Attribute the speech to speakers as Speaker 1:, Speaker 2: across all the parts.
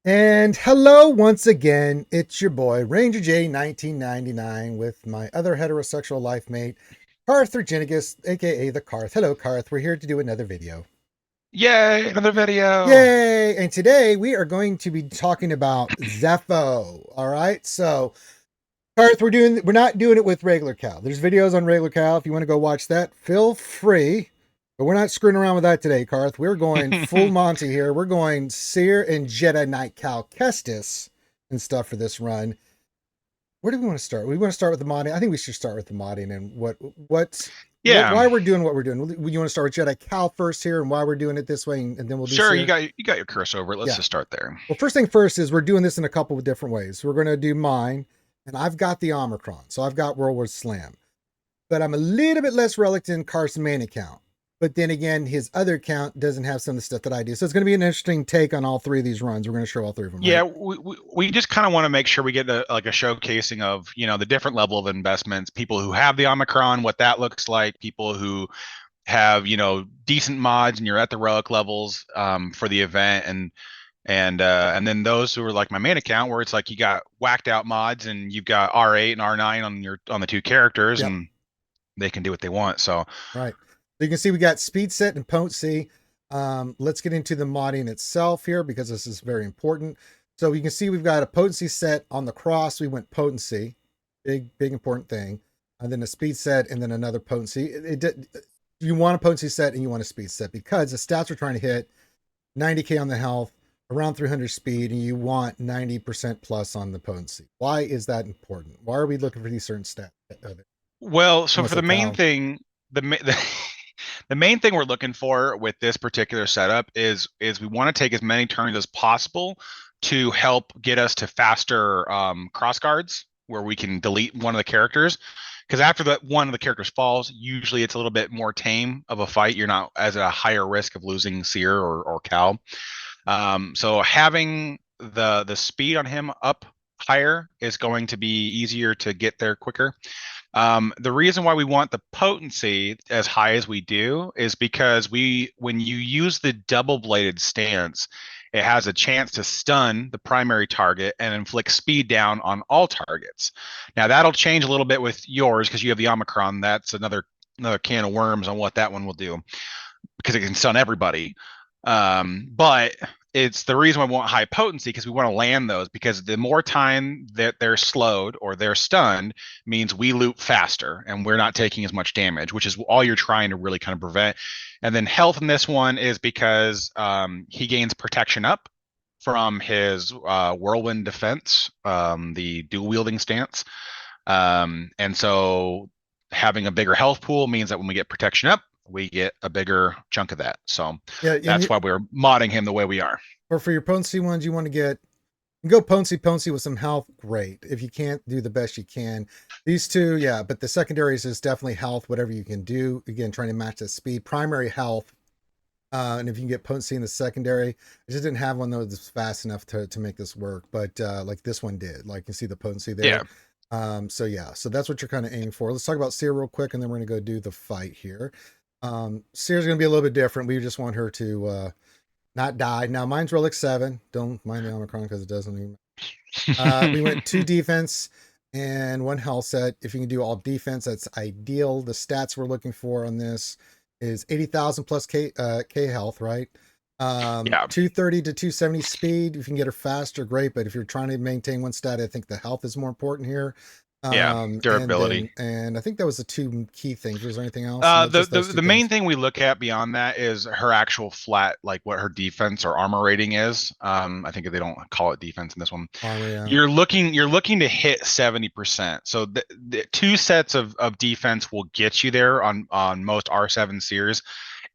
Speaker 1: And hello once again, it's your boy, Ranger J 1999, with my other heterosexual life mate, Carth or aka the Carth. Hello, Carth. We're here to do another video.
Speaker 2: Yay, another video.
Speaker 1: Yay! And today we are going to be talking about Zeffo. All right. So, Carth, we're not doing it with regular cow. There's videos on regular cow. If you want to go watch that, feel free. But we're not screwing around with that today, Carth. We're going full Monty here. We're going Cere and Jedi Cal Kestis and stuff for this run. Where do we want to start? We want to start with the modding. I think we should start with the modding and
Speaker 2: Yeah,
Speaker 1: why we're doing what we're doing. You want to start with Jedi Cal first here and why we're doing it this way, and then we'll do
Speaker 2: sure. You
Speaker 1: Cere.
Speaker 2: got you got your cursor over it. Let's
Speaker 1: Yeah.
Speaker 2: just start there.
Speaker 1: Well, first thing first is we're doing this in a couple of different ways. We're going to do mine, and I've got the Omicron, so I've got World War Slam, but I'm a little bit less reluctant in Carth's main account. But then again, his other account doesn't have some of the stuff that I do. So it's going to be an interesting take on all three of these runs. We're going to show all three of them,
Speaker 2: Yeah,
Speaker 1: right?
Speaker 2: we just kind of want to make sure we get like a showcasing of the different level of investments. People who have the Omicron, what that looks like. People who have decent mods and you're at the relic levels for the event, and then those who are like my main account where it's like you got whacked out mods and you've got R8 and R9 on the two characters
Speaker 1: Yep.
Speaker 2: and they can do what they want. So
Speaker 1: Right. So you can see we got speed set and potency. Let's get into the modding itself here because this is very important. So you can see we've got a potency set on the cross. We went potency, big important thing, and then a speed set, and then another potency. You want a potency set and you want a speed set because the stats are trying to hit 90k on the health, around 300 speed, and you want 90% plus on the potency. Why is that important? Why are we looking for these certain stats?
Speaker 2: well, so
Speaker 1: Almost
Speaker 2: for the
Speaker 1: like
Speaker 2: main
Speaker 1: Cal.
Speaker 2: thing, the main thing we're looking for with this particular setup is we want to take as many turns as possible to help get us to faster cross guards where we can delete one of the characters. Because after that one of the characters falls, usually it's a little bit more tame of a fight. You're not as at a higher risk of losing Cere or Cal. So having the speed on him up higher is going to be easier to get there quicker. The reason why we want the potency as high as we do is because when you use the double-bladed stance, it has a chance to stun the primary target and inflict speed down on all targets. Now that'll change a little bit with yours because you have the Omicron. That's another can of worms on what that one will do because it can stun everybody. But it's the reason we want high potency because we want to land those because the more time that they're slowed or they're stunned means we loot faster and we're not taking as much damage, which is all you're trying to really kind of prevent. And then health in this one is because he gains protection up from his whirlwind defense, the dual wielding stance. And so having a bigger health pool means that when we get protection up, we get a bigger chunk of that. So
Speaker 1: Yeah, and
Speaker 2: that's why we're modding him the way we are.
Speaker 1: or for your potency ones, you want to go potency with some health. Great. If you can't do the best you can, these two, yeah. But the secondaries is definitely health. Whatever you can do. Again, trying to match the speed. Primary health. And if you can get potency in the secondary, I just didn't have one that was fast enough to make this work. But like this one did. Like you see the potency there.
Speaker 2: Yeah.
Speaker 1: So yeah, so that's what you're kind of aiming for. Let's talk about Cere real quick, and then we're gonna go do the fight here. Cere's gonna be a little bit different. We just want her to not die. Now mine's relic 7. Don't mind the Omicron because it doesn't even. We went 2 defense and 1 health set. If you can do all defense, that's ideal. The stats we're looking for on this is 80,000 plus K health, right?
Speaker 2: Yeah.
Speaker 1: 230 to 270 speed. If you can get her faster, great. But if you're trying to maintain one stat, I think the health is more important here.
Speaker 2: Yeah. Durability.
Speaker 1: And I think that was the 2 key things. Was there anything else? No,
Speaker 2: The,
Speaker 1: just
Speaker 2: the
Speaker 1: those 2
Speaker 2: the main
Speaker 1: things.
Speaker 2: thing we look at beyond that is her actual flat, like what her defense or armor rating is. I think they don't call it defense in this one.
Speaker 1: Armor, yeah.
Speaker 2: You're looking to hit 70%. So the 2 sets of defense will get you there on most R7 series.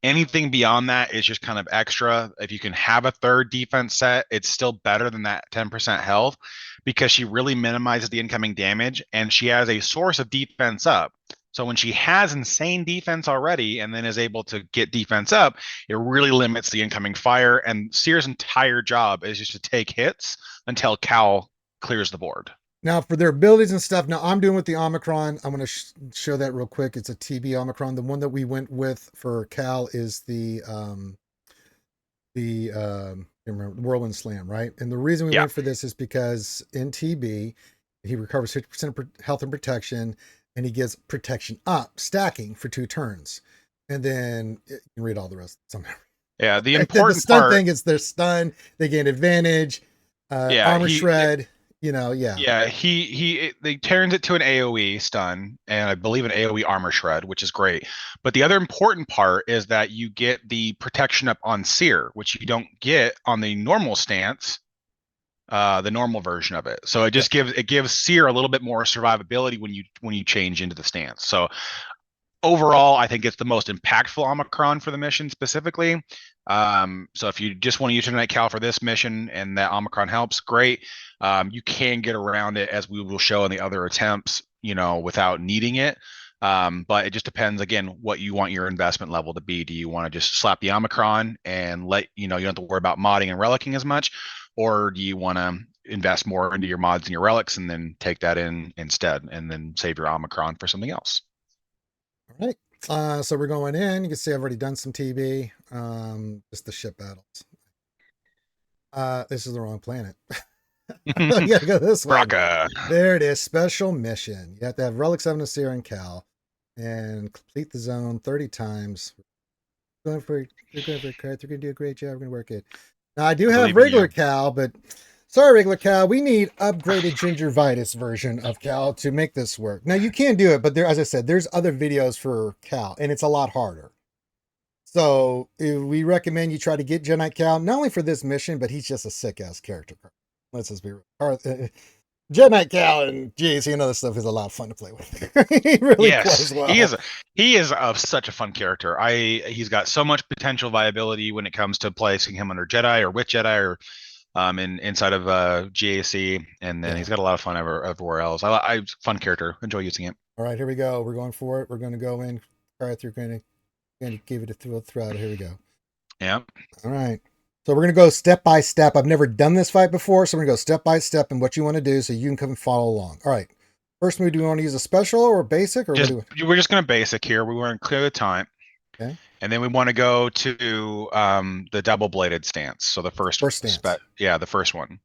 Speaker 2: Anything beyond that is just kind of extra. If you can have a third defense set, it's still better than that 10% health because she really minimizes the incoming damage and she has a source of defense up. So when she has insane defense already and then is able to get defense up, it really limits the incoming fire. And Cere's entire job is just to take hits until Cal clears the board.
Speaker 1: Now for their abilities and stuff. Now I'm doing with the Omicron. I'm going to show that real quick. It's a TB Omicron. The one that we went with for Cal is the the I remember, the Whirlwind Slam, right? And the reason we
Speaker 2: Yeah.
Speaker 1: went for this is because in TB, he recovers 50% health and protection, and he gives protection up, stacking for 2 turns. And then you can read all the rest somehow.
Speaker 2: Yeah. The
Speaker 1: The
Speaker 2: important
Speaker 1: stun
Speaker 2: part.
Speaker 1: thing is they're stunned, they gain advantage,
Speaker 2: Yeah.
Speaker 1: armor shred, yeah.
Speaker 2: Yeah, they turns it to an AoE stun and I believe an AoE armor shred, which is great. But the other important part is that you get the protection up on Cere, which you don't get on the normal stance, the normal version of it. So
Speaker 1: Yep.
Speaker 2: it gives Cere a little bit more survivability when you change into the stance. So overall, I think it's the most impactful Omicron for the mission specifically. So if you just want to use your Night Cal for this mission and that Omicron helps, great. You can get around it as we will show in the other attempts, without needing it. But it just depends again what you want your investment level to be. Do you want to just slap the Omicron and you don't have to worry about modding and relicking as much, or do you want to invest more into your mods and your relics and then take that in instead and then save your Omicron for something else?
Speaker 1: All right. So we're going in. You can see I've already done some TB. Just the ship battles. This is the wrong planet. You gotta go this one.
Speaker 2: Braca.
Speaker 1: There it is. Special mission. You have to have relics of Cere and Cal and complete the zone 30 times. You're going for Carth. You're gonna do a great job. We're gonna work it. Now I do have
Speaker 2: Believe in
Speaker 1: regular
Speaker 2: you.
Speaker 1: Cal, but sorry, regular Cal. We need upgraded gingivitis version of Cal to make this work. Now you can do it, but as I said, there's other videos for Cal, and it's a lot harder. So we recommend you try to get Jedi Cal, not only for this mission, but he's just a sick ass character. Let's just be real. Jedi Cal and JKC and other stuff is a lot of fun to play with. He really
Speaker 2: Yes,
Speaker 1: plays well.
Speaker 2: he is such a fun character. He's got so much potential viability when it comes to placing him under Jedi or with Jedi or inside of GAC, and then he's got a lot of fun everywhere else. I fun character. Enjoy using it.
Speaker 1: All right, here we go. We're going for it. We're going to go in. Carth, you're going to give it a throttle. Here we go.
Speaker 2: Yeah.
Speaker 1: All right. So we're going to go step by step. I've never done this fight before, so we're going to go step by step and what you want to do so you can come and follow along. All right. First move, do you want to use a special or basic or
Speaker 2: Just
Speaker 1: what do
Speaker 2: we're just gonna basic here. We want to clear the time.
Speaker 1: Okay.
Speaker 2: And then we want to go to the double bladed stance. So the first
Speaker 1: stance?
Speaker 2: the first one.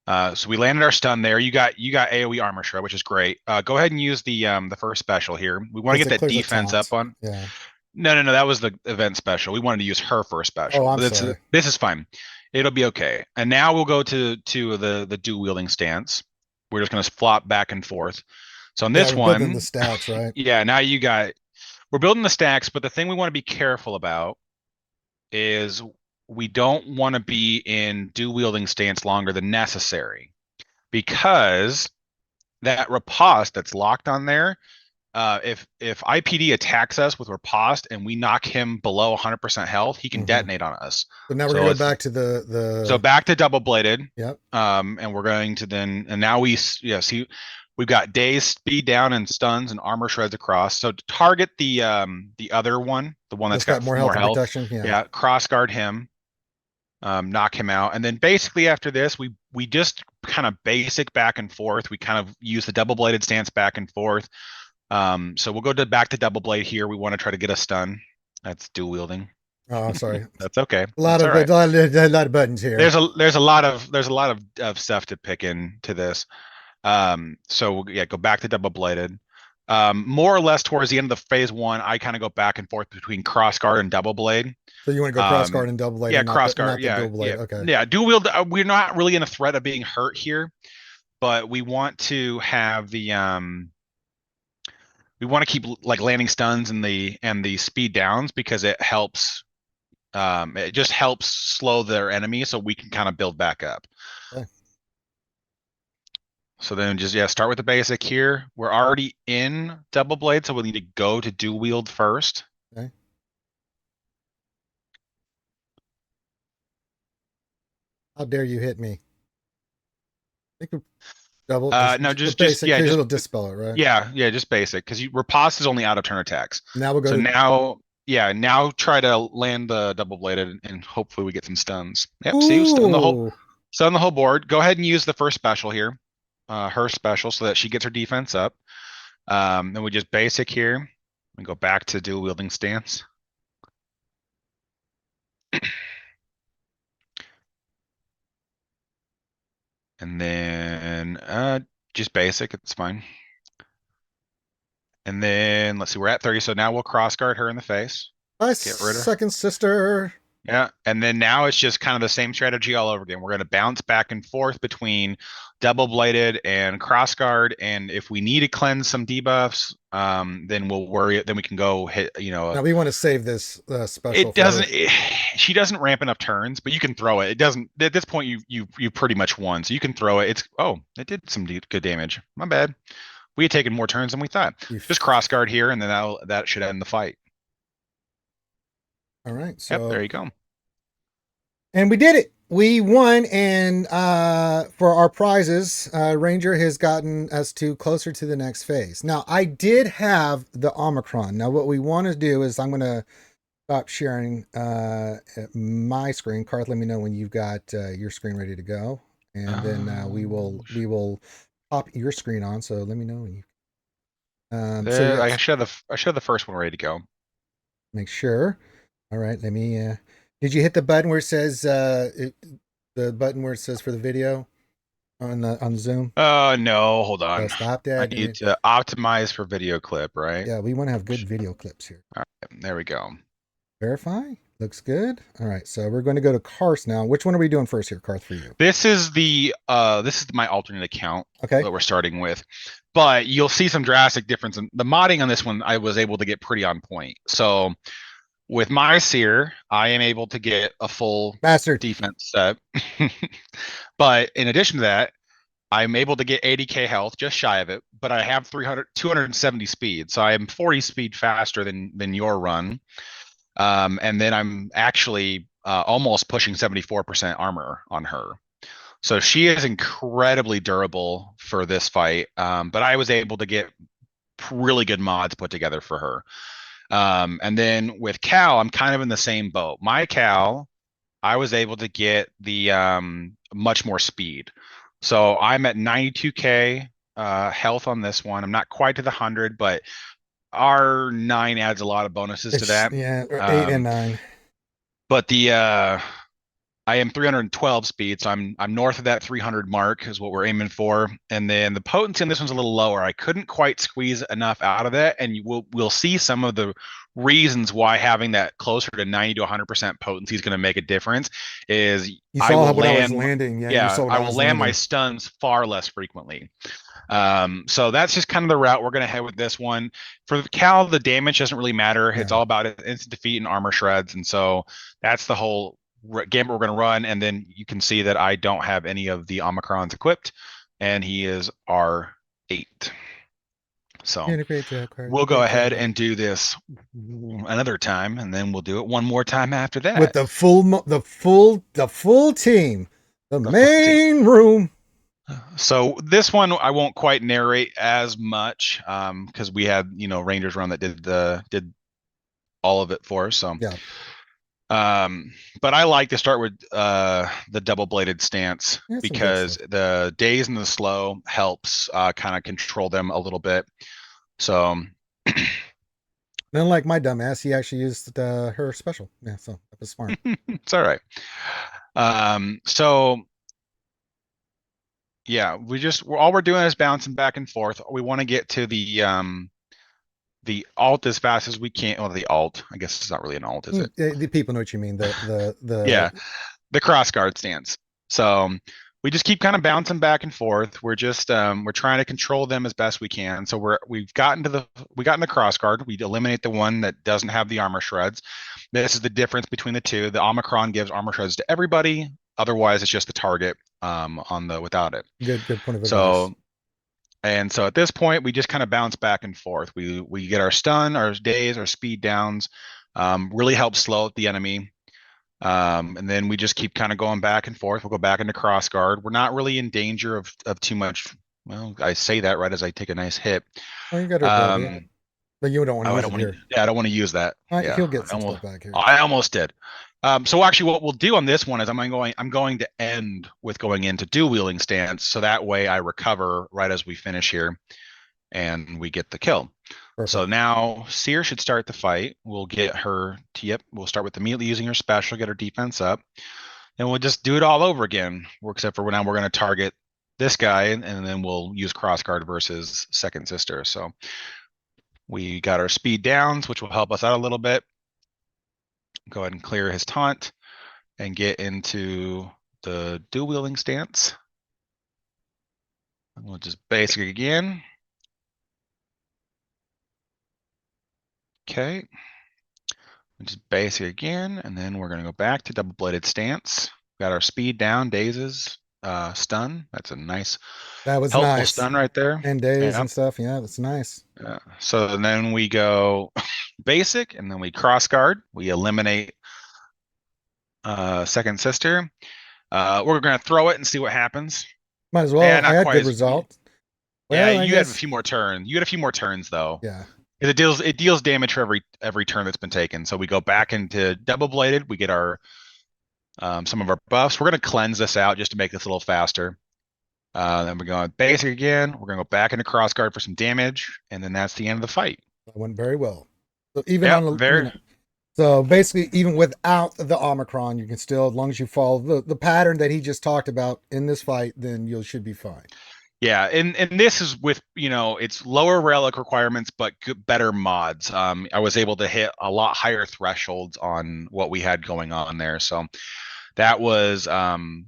Speaker 2: So we landed our stun there. You got AoE armor shred, which is great. Go ahead and use the first special here. We want to get that defense up on.
Speaker 1: Yeah.
Speaker 2: No, that was the event special. We wanted to use her first special.
Speaker 1: Oh, I'm sorry.
Speaker 2: This is fine. It'll be okay. And now we'll go to the dual wielding stance. We're just going to flop back and forth. So on this one,
Speaker 1: building the stats, right?
Speaker 2: Yeah, now we're building the stacks, but the thing we want to be careful about is we don't want to be in dual wielding stance longer than necessary, because that riposte that's locked on there, if IPD attacks us with riposte and we knock him below 100% health, he can detonate on us.
Speaker 1: So now we're gonna go back to the
Speaker 2: back to double bladed.
Speaker 1: Yep.
Speaker 2: And we're going to and now see we've got daze, speed down, and stuns and armor shreds across. So to target the other one, the one that's got more health.
Speaker 1: Protection.
Speaker 2: Yeah, cross guard him, knock him out, and then basically after this, we just kind of basic back and forth. We kind of use the double bladed stance back and forth. So we'll go back to double blade here. We want to try to get a stun. That's dual wielding.
Speaker 1: Oh, I'm sorry.
Speaker 2: That's okay.
Speaker 1: A lot of buttons here.
Speaker 2: There's a lot of stuff to pick into this. So yeah, go back to double bladed. More or less towards the end of the phase one, I kind of go back and forth between cross guard and double blade.
Speaker 1: So you want to go cross guard and double blade?
Speaker 2: Yeah, cross guard.
Speaker 1: Yeah,
Speaker 2: okay. Yeah, dual wield. We're not really in a threat of being hurt here, but we want to have the we want to keep like landing stuns and the speed downs, because it helps. It just helps slow their enemy, so we can kind of build back up. Okay. So then just start with the basic here. We're already in double blade, so we'll need to go to dual wield first.
Speaker 1: Okay. How dare you hit me? I think double.
Speaker 2: No, just
Speaker 1: it'll dispel it, right?
Speaker 2: Yeah, just basic, because riposte is only out of turn attacks.
Speaker 1: Now we'll go.
Speaker 2: So now try to land the double bladed and hopefully we get some stuns. Yep. Ooh. See, stun the whole board. Go ahead and use the first special here, her special, so that she gets her defense up. Then we just basic here and go back to dual wielding stance. And then just basic, it's fine. And then let's see, we're at 30, so now we'll cross guard her in the face.
Speaker 1: My
Speaker 2: Get rid of her.
Speaker 1: second sister.
Speaker 2: Yeah, and then now it's just kind of the same strategy all over again. We're going to bounce back and forth between double bladed and cross guard, and if we need to cleanse some debuffs, then we'll worry. Then we can go hit.
Speaker 1: Now we want to save this special
Speaker 2: It
Speaker 1: for her.
Speaker 2: doesn't. She doesn't ramp enough turns, but you can throw it. It doesn't. At this point, you pretty much won, so you can throw it. It did some good damage. My bad. We had taken more turns than we thought. Just cross guard here, and then that should end the fight.
Speaker 1: All right.
Speaker 2: Yep,
Speaker 1: So
Speaker 2: there you go.
Speaker 1: and we did it. We won, and for our prizes, Ranger has gotten us to closer to the next phase. Now, I did have the Omicron. Now, what we want to do is I'm going to stop sharing my screen. Carth, let me know when you've got your screen ready to go, and then we will pop your screen on. So let me know when you. So
Speaker 2: I
Speaker 1: yes,
Speaker 2: should have the first one ready to go.
Speaker 1: make sure. All right, let me. Did you hit the button where it says the button where it says for the video on the Zoom?
Speaker 2: No, hold on.
Speaker 1: Stop
Speaker 2: I
Speaker 1: that.
Speaker 2: need to optimize for video clip, right?
Speaker 1: Yeah, we want to have good video clips here.
Speaker 2: All right, there we go.
Speaker 1: Verify. Looks good. All right, so we're going to go to Carth now. Which one are we doing first here, Carth, for you?
Speaker 2: This is my alternate account
Speaker 1: Okay.
Speaker 2: that we're starting with. But you'll see some drastic difference in the modding on this one. I was able to get pretty on point. So with my Cere, I am able to get a full
Speaker 1: Mastered.
Speaker 2: defense set. But in addition to that, I'm able to get 80k health, just shy of it, but I have 270 speed, so I am 40 speed faster than your run. And then I'm actually almost pushing 74% armor on her. So she is incredibly durable for this fight. But I was able to get really good mods put together for her. And then with Cal, I'm kind of in the same boat. My Cal, I was able to get the much more speed. So I'm at 92k health on this one. I'm not quite to the 100, but R9 adds a lot of bonuses to that.
Speaker 1: Yeah, 8 and 9.
Speaker 2: But I am 312 speed, so I'm north of that 300 mark is what we're aiming for. And then the potency on this one's a little lower. I couldn't quite squeeze enough out of that, and we'll see some of the reasons why having that closer to 90 to 100% potency is going to make a difference. Is
Speaker 1: you saw when I was landing. Yeah,
Speaker 2: I will land my stuns far less frequently. So that's just kind of the route we're going to head with this one. For Cal, the damage doesn't really matter. It's all about instant defeat and armor shreds, and so that's the whole gambit we're going to run. And then you can see that I don't have any of the Omicrons equipped, and he is R8. So we'll go ahead and do this another time, and then we'll do it one more time after that
Speaker 1: with the full team, the main room.
Speaker 2: So this one I won't quite narrate as much because we had Rangers run that did all of it for us. So
Speaker 1: yeah.
Speaker 2: But I like to start with the double bladed stance because the daze and the slow helps kind of control them a little bit. So
Speaker 1: unlike my dumbass, he actually used her special. Yeah, so that was smart.
Speaker 2: It's all right. So yeah, all we're doing is bouncing back and forth. We want to get to the alt as fast as we can. Well, the alt, I guess it's not really an alt, is it?
Speaker 1: The people know what you mean.
Speaker 2: Yeah, the cross guard stance. So we just keep kind of bouncing back and forth. We're just we're trying to control them as best we can. So we've gotten the cross guard. We eliminate the one that doesn't have the armor shreds. This is the difference between the two. The Omicron gives armor shreds to everybody. Otherwise, it's just the target without it.
Speaker 1: Good point of advice.
Speaker 2: So at this point, we just kind of bounce back and forth. We get our stun, our daze, our speed downs. Really helps slow up the enemy. And then we just keep kind of going back and forth. We'll go back into cross guard. We're not really in danger of too much. Well, I say that right as I take a nice hit.
Speaker 1: Oh, you got to but you don't want to use it here.
Speaker 2: Yeah, I don't want to use that. Yeah,
Speaker 1: he'll get some stuff back here.
Speaker 2: I almost did. So actually what we'll do on this one is I'm going to end with going into dual wielding stance. So that way I recover right as we finish here and we get the kill. Perfect. So now Cere should start the fight. We'll get her to, we'll start with immediately using her special, get her defense up. And we'll just do it all over again. Except for now we're going to target this guy, and then we'll use crossguard versus second sister. So we got our speed downs, which will help us out a little bit. Go ahead and clear his taunt and get into the dual wielding stance. We'll just basic again. Okay. Just basic again, and then we're going to go back to double bladed stance. Got our speed down, dazes, stun. That's a nice,
Speaker 1: That was
Speaker 2: helpful
Speaker 1: nice.
Speaker 2: stun right there.
Speaker 1: And days
Speaker 2: Yeah.
Speaker 1: and stuff. Yeah, that's nice.
Speaker 2: So then we go basic, and then we cross guard. We eliminate second sister. We're going to throw it and see what happens.
Speaker 1: Might as well.
Speaker 2: Yeah,
Speaker 1: I
Speaker 2: not
Speaker 1: had
Speaker 2: quite
Speaker 1: good
Speaker 2: as.
Speaker 1: results.
Speaker 2: Yeah,
Speaker 1: Well, I
Speaker 2: you had a
Speaker 1: guess.
Speaker 2: few more turns. You had a few more turns though.
Speaker 1: Yeah.
Speaker 2: It deals damage for every turn that's been taken. So we go back into double bladed. We get our some of our buffs. We're going to cleanse this out just to make this a little faster. Then we're going basic again. We're going to go back into crossguard for some damage, and then that's the end of the fight.
Speaker 1: That went very well. So even
Speaker 2: Yep,
Speaker 1: on the,
Speaker 2: very.
Speaker 1: so basically, even without the Omicron, you can still, as long as you follow the pattern that he just talked about in this fight, then you should be fine.
Speaker 2: Yeah, and this is with, it's lower relic requirements but better mods. I was able to hit a lot higher thresholds on what we had going on there, so that was kind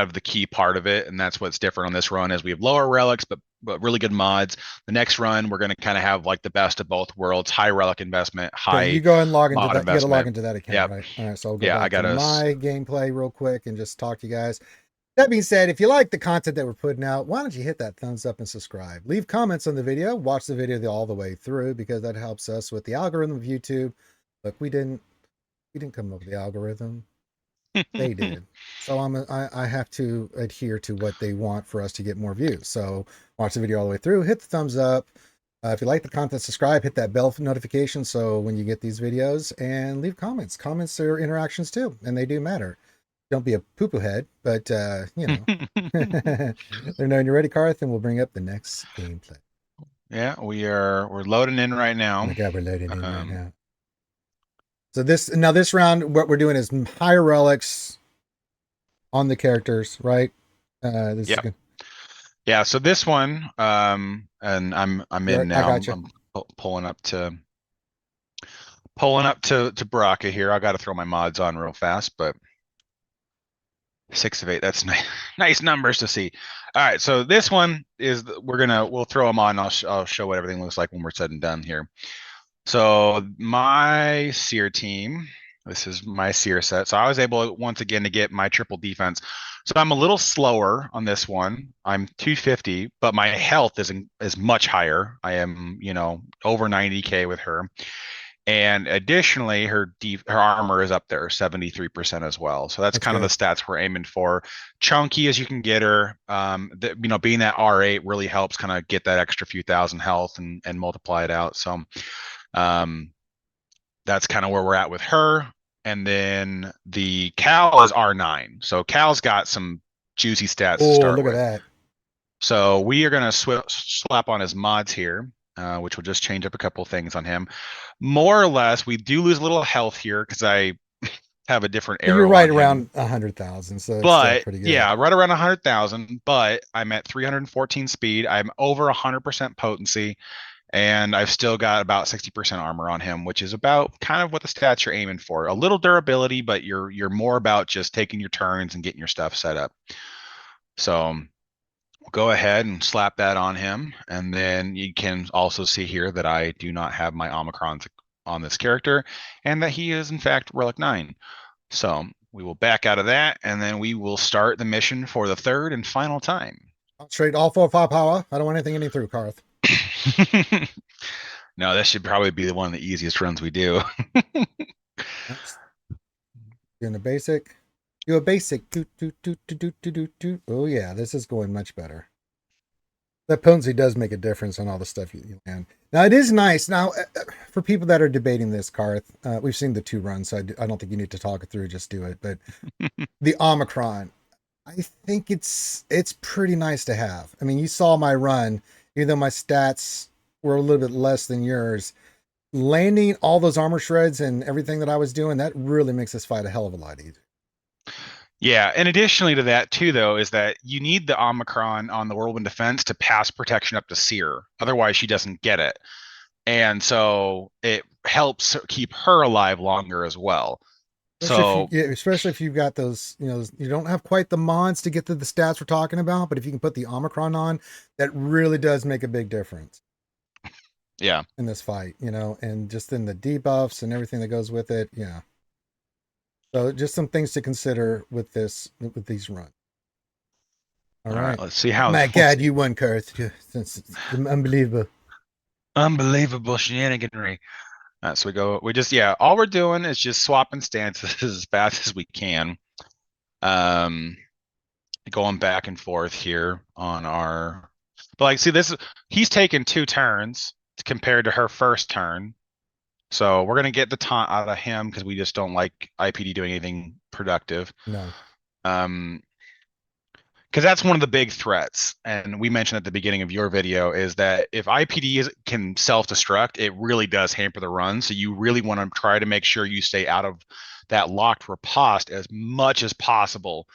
Speaker 2: of the key part of it, and that's what's different on this run is we have lower relics but really good mods. The next run we're going to kind of have like the best of both worlds, high relic investment,
Speaker 1: Okay,
Speaker 2: high
Speaker 1: you go and log into
Speaker 2: mod
Speaker 1: that. You got to log
Speaker 2: investment.
Speaker 1: into that account,
Speaker 2: Yep.
Speaker 1: right? All right, so I'll go
Speaker 2: Yeah, I
Speaker 1: back to
Speaker 2: gotta.
Speaker 1: my gameplay real quick and just talk to you guys. That being said, if you like the content that we're putting out, why don't you hit that thumbs up and subscribe? Leave comments on the video. Watch the video all the way through because that helps us with the algorithm of YouTube. Look, we didn't come up with the algorithm. They did. So I have to adhere to what they want for us to get more views. So watch the video all the way through. Hit the thumbs up. If you like the content, subscribe. Hit that bell notification so when you get these videos, and leave comments. Comments are interactions too, and they do matter. Don't be a poo-poo head, but you know. They're knowing you're ready, Carth, and we'll bring up the next gameplay.
Speaker 2: Yeah, we're loading in right now.
Speaker 1: Oh my god, we're loading in right now. So this round, what we're doing is higher relics on the characters, right? This
Speaker 2: Yep.
Speaker 1: is good.
Speaker 2: Yeah, so this one, and I'm in now.
Speaker 1: I got you.
Speaker 2: I'm pulling up to Baraka here. I got to throw my mods on real fast, but 6 of 8. That's nice numbers to see. All right, so this one is we'll throw them on. I'll show what everything looks like when we're said and done here. So my Cere team. This is my Cere set. So I was able once again to get my triple defense. So I'm a little slower on this one. I'm 250, but my health is much higher. I am, over 90k with her. And additionally, her armor is up there, 73% as well. So that's kind of the stats we're aiming for. Chunky as you can get her. Being that R8 really helps kind of get that extra few thousand health and multiply it out. So that's kind of where we're at with her. And then the Cal is R9. So Cal's got some juicy stats to start
Speaker 1: look
Speaker 2: with.
Speaker 1: at that.
Speaker 2: So we are going to slap on his mods here, which will just change up a couple things on him. More or less, we do lose a little health here because I have a different arrow.
Speaker 1: You're right around 100,000, so it's still pretty good.
Speaker 2: Yeah, right around 100,000. But I'm at 314 speed. I'm over 100% potency, and I've still got about 60% armor on him, which is about kind of what the stats you're aiming for. A little durability, but you're more about just taking your turns and getting your stuff set up. So we'll go ahead and slap that on him, and then you can also see here that I do not have my Omicrons on this character, and that he is in fact Relic 9. So we will back out of that, and then we will start the mission for the third and final time.
Speaker 1: Straight all 4 power. I don't want anything getting through, Carth.
Speaker 2: No, this should probably be one of the easiest runs we do.
Speaker 1: Doing a basic. Do a basic. Do. Oh yeah, this is going much better. That potency does make a difference on all the stuff you land. Now it is nice. Now for people that are debating this, Carth, we've seen the 2 runs, so I don't think you need to talk it through. Just do it. But the Omicron, I think it's pretty nice to have. I mean, you saw my run, even though my stats were a little bit less than yours. Landing all those armor shreds and everything that I was doing, that really makes this fight a hell of a lot easier.
Speaker 2: Yeah, and additionally to that too, though, is that you need the Omicron on the Whirlwind Defense to pass protection up to Cere. Otherwise, she doesn't get it. And so it helps keep her alive longer as well.
Speaker 1: Especially if you,
Speaker 2: So
Speaker 1: yeah, especially if you've got those, you don't have quite the mods to get to the stats we're talking about, but if you can put the Omicron on, that really does make a big difference
Speaker 2: yeah.
Speaker 1: in this fight, and just in the debuffs and everything that goes with it. Yeah. So just some things to consider with these runs. All
Speaker 2: All right,
Speaker 1: right.
Speaker 2: let's see
Speaker 1: Oh
Speaker 2: how
Speaker 1: my God, you won, Carth. It's unbelievable.
Speaker 2: unbelievable shenaniganry. So all we're doing is just swapping stances as fast as we can. Um, Going back and forth here on but like, see, he's taken 2 turns compared to her first turn. So we're gonna get the taunt out of him because we just don't like IPD doing anything productive.
Speaker 1: No.
Speaker 2: Um, because that's one of the big threats, and we mentioned at the beginning of your video is that if can self-destruct, it really does hamper the run. So you really want to try to make sure you stay out of that locked riposte as much as possible.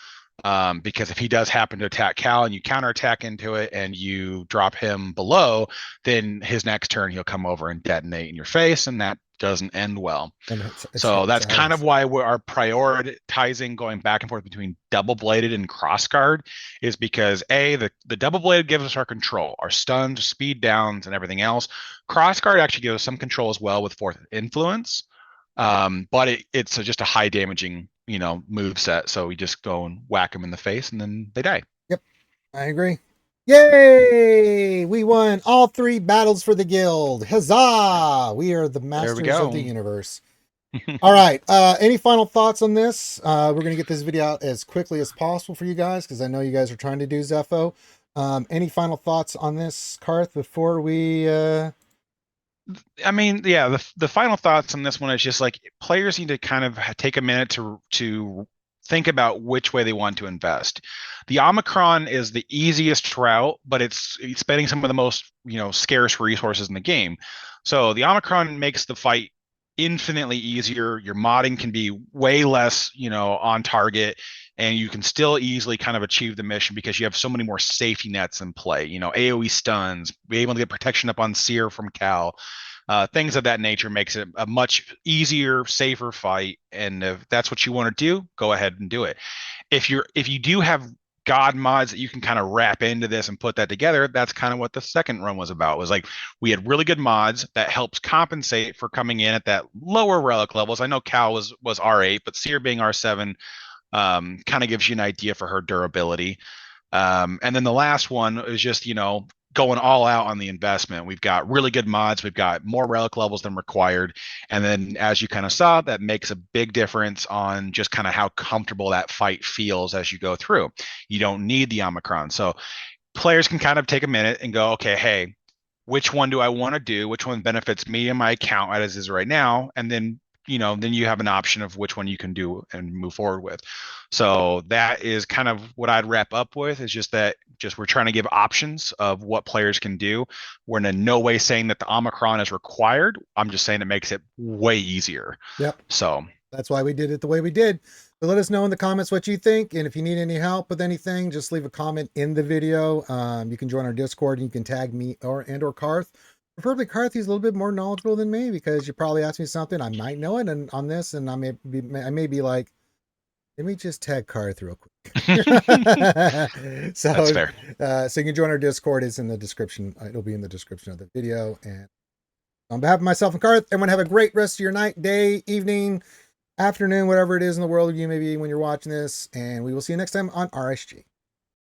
Speaker 2: Because if he does happen to attack Cal and you counterattack into it and you drop him below, then his next turn he'll come over and detonate in your face, and that doesn't end well.
Speaker 1: And
Speaker 2: So
Speaker 1: it's
Speaker 2: that's kind of
Speaker 1: ours.
Speaker 2: why we are prioritizing going back and forth between double bladed and crossguard, is because the double bladed gives us our control, our stuns, speed downs, and everything else. Crossguard actually gives us some control as well with fourth influence, but it's just a high damaging move set. So we just go and whack them in the face, and then they die.
Speaker 1: Yep, I agree. Yay! We won all 3 battles for the guild. Huzzah! We are the
Speaker 2: There we
Speaker 1: masters of the
Speaker 2: go.
Speaker 1: universe. All right. Any final thoughts on this? We're going to get this video out as quickly as possible for you guys because I know you guys are trying to do Zeffo. Any final thoughts on this, Carth, before we...
Speaker 2: I mean, yeah, the final thoughts on this one is just like players need to kind of take a minute to think about which way they want to invest. The Omicron is the easiest route, but it's spending some of the most, scarce resources in the game. So the Omicron makes the fight infinitely easier. Your modding can be way less, on target, and you can still easily kind of achieve the mission because you have so many more safety nets in play. AoE stuns, be able to get protection up on Cere from Cal. Things of that nature makes it a much easier, safer fight. And if that's what you want to do, go ahead and do it. If you do have God mods that you can kind of wrap into this and put that together, that's kind of what the second run was about. It was like we had really good mods that helps compensate for coming in at that lower relic levels. I know Cal was R8, but Cere being R7 kind of gives you an idea for her durability. And then the last one is just, going all out on the investment. We've got really good mods. We've got more relic levels than required. And then as you kind of saw, that makes a big difference on just kind of how comfortable that fight feels as you go through. You don't need the Omicron. So players can kind of take a minute and go, okay, hey, which one do I want to do? Which one benefits me and my account as is right now? And then then you have an option of which one you can do and move forward with. So that is kind of what I'd wrap up with, is just that we're trying to give options of what players can do. We're in no way saying that the Omicron is required. I'm just saying it makes it way easier.
Speaker 1: Yep.
Speaker 2: So
Speaker 1: That's why we did it the way we did. So let us know in the comments what you think. And if you need any help with anything, just leave a comment in the video. You can join our Discord and you can tag me or Carth. Preferably Carth, he's a little bit more knowledgeable than me because you probably asked me something. I might know it on this, and I may be like, let me just tag Carth real quick. So
Speaker 2: that's fair.
Speaker 1: So you can join our Discord. It's in the description. It'll be in the description of the video. And on behalf of myself and Carth, everyone have a great rest of your night, day, evening, afternoon, whatever it is in the world you may be when you're watching this. And we will see you next time on RSG.